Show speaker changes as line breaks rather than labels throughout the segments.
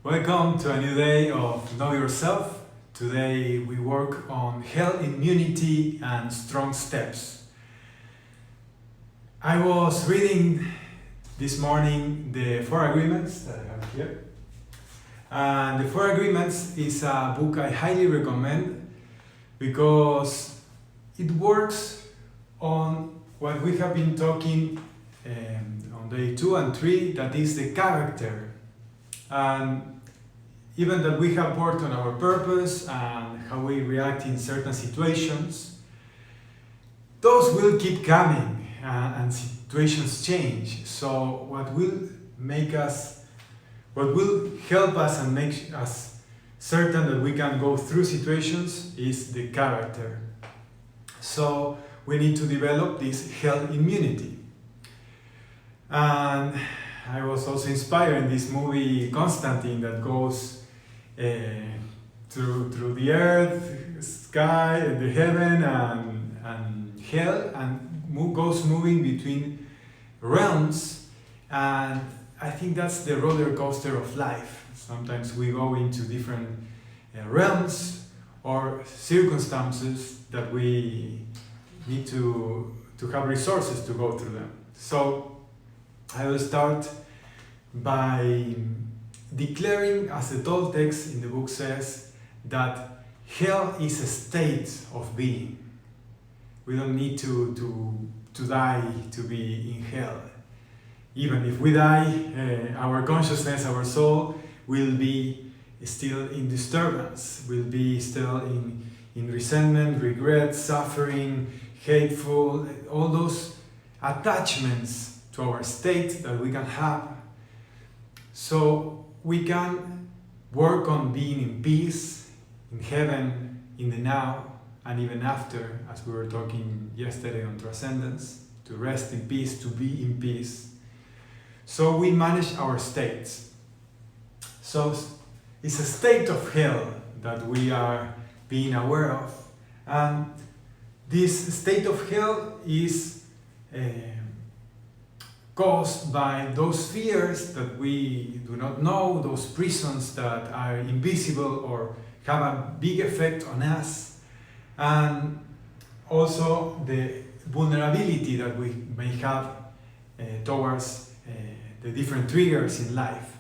Welcome to a new day of Know Yourself. Today we work on health, immunity and strong steps. I was reading this morning the Four Agreements that I have here. And the Four Agreements is a book I highly recommend because it works on what we have been talking on day 2 and 3, that is the character. And even that we have worked on our purpose and how we react in certain situations, those will keep coming and situations change. So what will help us and make us certain that we can go through situations is the character. So we need to develop this health immunity. And I was also inspired in this movie Constantine that goes through the earth, sky, the heaven and hell, and goes moving between realms. And I think that's the roller coaster of life. Sometimes we go into different realms or circumstances that we need to have resources to go through them. So I will start by declaring, as the Toltec in the book says, that hell is a state of being. We don't need to die to be in hell. Even if we die, our consciousness, our soul, will be still in disturbance, will be still in resentment, regret, suffering, hateful, all those attachments to our state that we can have. So we can work on being in peace, in heaven, in the now, and even after, as we were talking yesterday on transcendence, to rest in peace, to be in peace. So we manage our states. So it's a state of hell that we are being aware of. And this state of hell is caused by those fears that we do not know, those prisons that are invisible or have a big effect on us, and also the vulnerability that we may have towards the different triggers in life.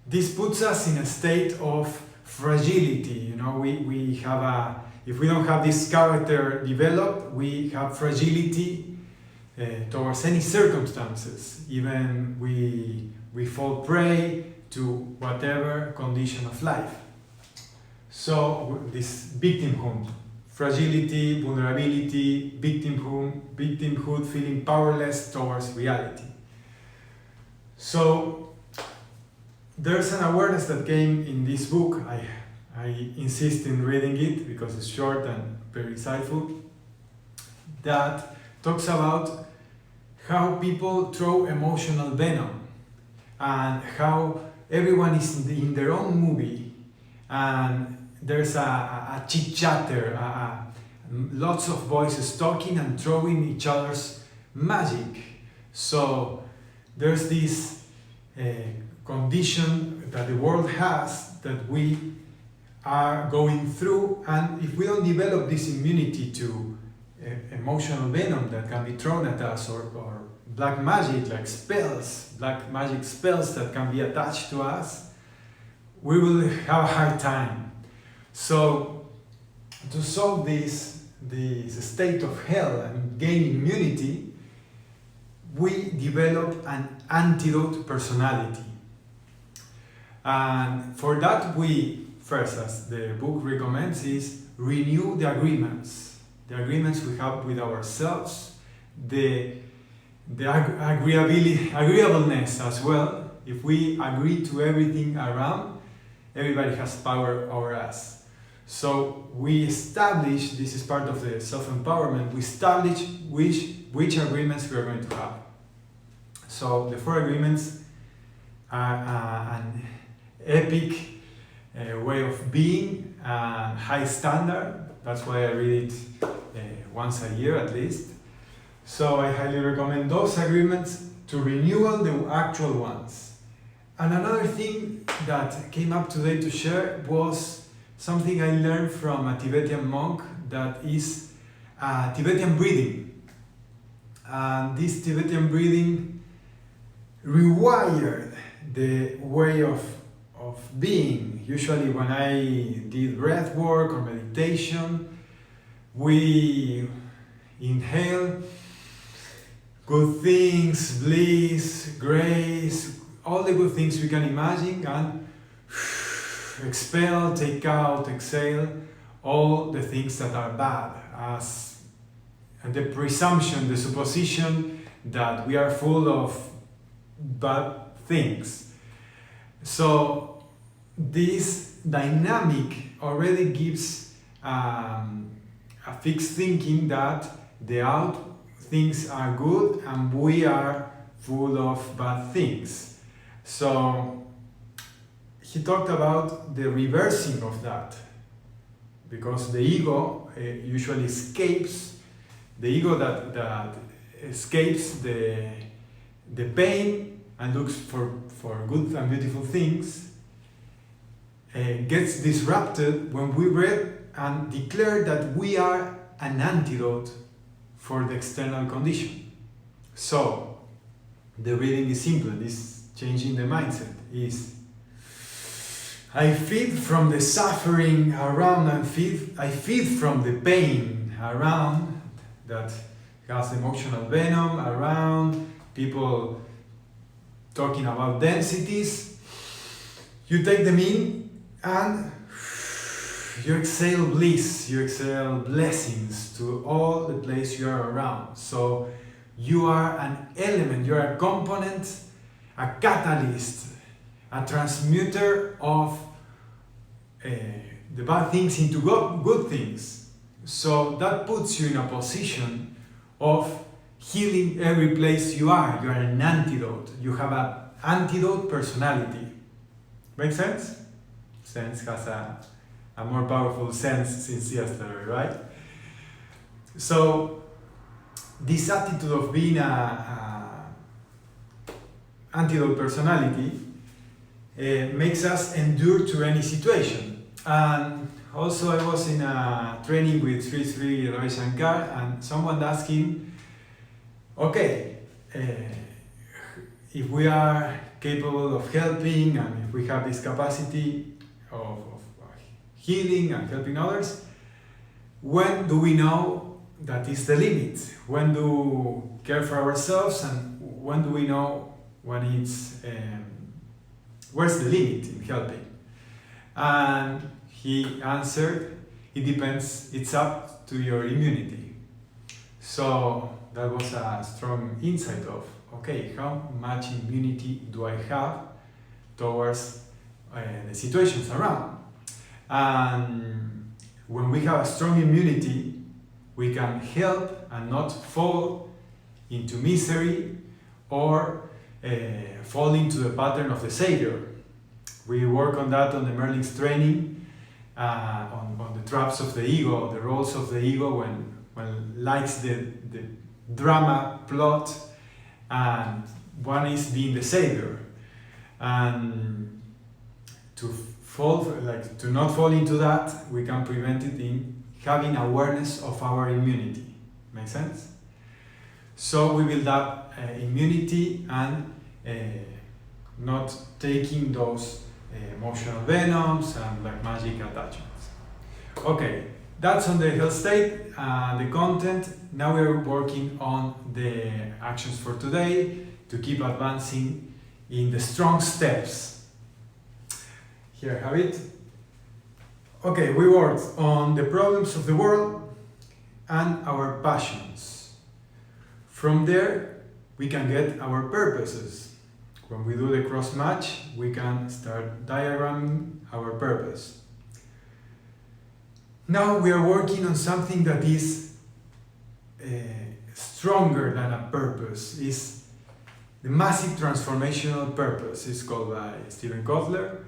This puts us in a state of fragility. You know, we have if we don't have this character developed, we have fragility towards any circumstances. Even we fall prey to whatever condition of life. So this victimhood, fragility, vulnerability, victimhood, feeling powerless towards reality. So there's an awareness that came in this book. I insist in reading it because it's short and very insightful, that talks about how people throw emotional venom and how everyone is in their own movie, and there's a chit-chatter, lots of voices talking and throwing each other's magic. So there's this condition that the world has that we are going through, and if we don't develop this immunity to emotional venom that can be thrown at us, or black magic, like spells, black magic spells that can be attached to us, we will have a hard time. So to solve this state of hell and gain immunity, we develop an antidote personality. And for that, we first, as the book recommends, is renew the agreements we have with ourselves, the agreeableness as well. If we agree to everything around, everybody has power over us. So we establish, this is part of the self-empowerment, we establish which agreements we are going to have. So the 4 agreements are an epic way of being, high standard. That's why I read it once a year at least. So I highly recommend those agreements to renewal the actual ones. And another thing that came up today to share was something I learned from a Tibetan monk, that is Tibetan breathing. And this Tibetan breathing rewired the way of being. Usually when I did breath work or meditation, we inhale good things, bliss, grace, all the good things we can imagine, and expel, take out, exhale all the things that are bad, as the presumption, the supposition that we are full of bad things. So this dynamic already gives a fixed thinking that the out things are good and we are full of bad things. So he talked about the reversing of that, because the ego usually escapes, the ego that escapes the pain and looks for good and beautiful things, gets disrupted when we read and declare that we are an antidote for the external condition. So the reading is simple, this changing the mindset is: I feed from the suffering around and I feed from the pain around that has emotional venom around, people talking about densities. You take them in and you exhale bliss, you exhale blessings to all the place you are around. So you are an element, you are a component, a catalyst, a transmuter of the bad things into good things. So that puts you in a position of healing every place you are. You are an antidote. You have an antidote personality. Make sense? Sense has a more powerful sense since yesterday, right? So this attitude of being a antidote personality makes us endure to any situation. And also I was in a training with Sri Ravi Shankar, and someone asked him, okay, if we are capable of helping and if we have this capacity of healing and helping others, when do we know that is the limit? When do we care for ourselves, and when do we know when it's where's the limit in helping? And he answered, it depends, it's up to your immunity. So that was a strong insight of, okay, how much immunity do I have towards the situations around? And when we have a strong immunity, we can help and not fall into misery or fall into the pattern of the savior. We work on that on the Merlin's training, on the traps of the ego, the roles of the ego when likes the drama plot, and one is being the savior. And to not fall into that, we can prevent it in having awareness of our immunity. Make sense? So we build up immunity and not taking those emotional venoms and black magic attachments. Okay, that's on the health state, the content. Now we're working on the actions for today to keep advancing in the strong steps. Here I have it. Okay, we worked on the problems of the world and our passions. From there, we can get our purposes. When we do the cross match, we can start diagramming our purpose. Now we are working on something that is stronger than a purpose. It's the massive transformational purpose. It's called by Stephen Kotler.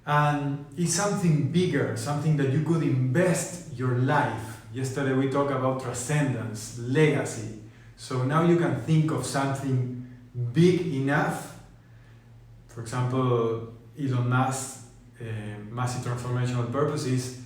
And it's something bigger, something that you could invest your life. Yesterday we talked about transcendence, legacy. So now you can think of something big enough For example, Elon Musk's massive transformational purpose is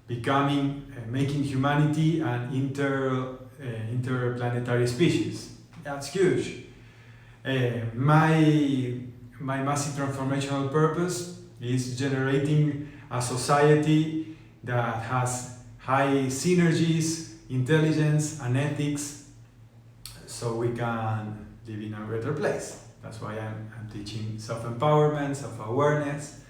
making humanity an interplanetary species. That's huge. My massive transformational purpose is generating a society that has high synergies, intelligence, and ethics, so we can live in a better place. That's why I'm teaching self-empowerment, self-awareness.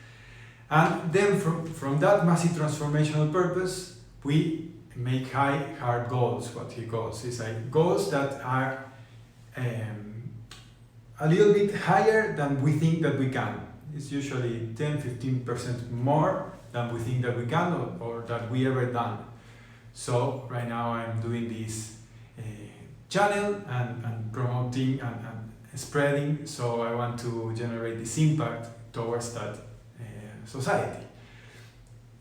And then from that massive transformational purpose, we make hard goals, what he calls. It's like goals that are a little bit higher than we think that we can. It's usually 10-15% more than we think that we can or that we ever done. So right now I'm doing this channel and promoting and spreading, so I want to generate this impact towards that society.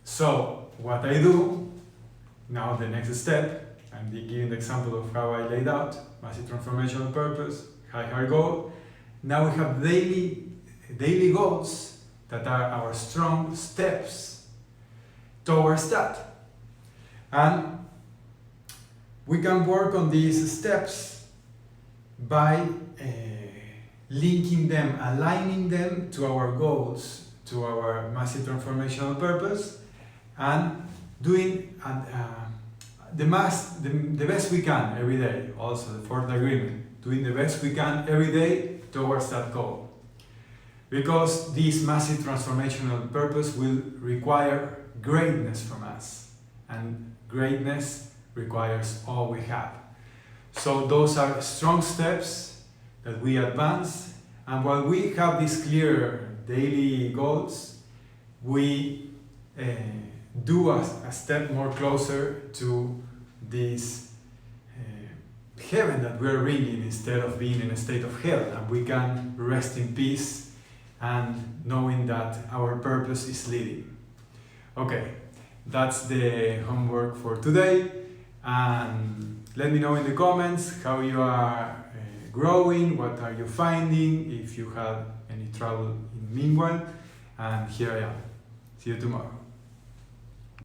So what I do, now the next step, I'm giving the example of how I laid out, massive transformational purpose, high goal. Now we have daily goals that are our strong steps towards that. And we can work on these steps by linking them, aligning them to our goals, to our massive transformational purpose, and doing the best we can every day. Also, the fourth agreement, doing the best we can every day towards that goal. Because this massive transformational purpose will require greatness from us, and greatness requires all we have. So those are strong steps that we advance, and while we have these clear daily goals, we do a step more closer to this heaven that we're reaching instead of being in a state of hell, and we can rest in peace and knowing that our purpose is leading. Okay, that's the homework for today, and let me know in the comments how you are growing, what are you finding, if you have any trouble in meanwhile, and here I am. See you tomorrow.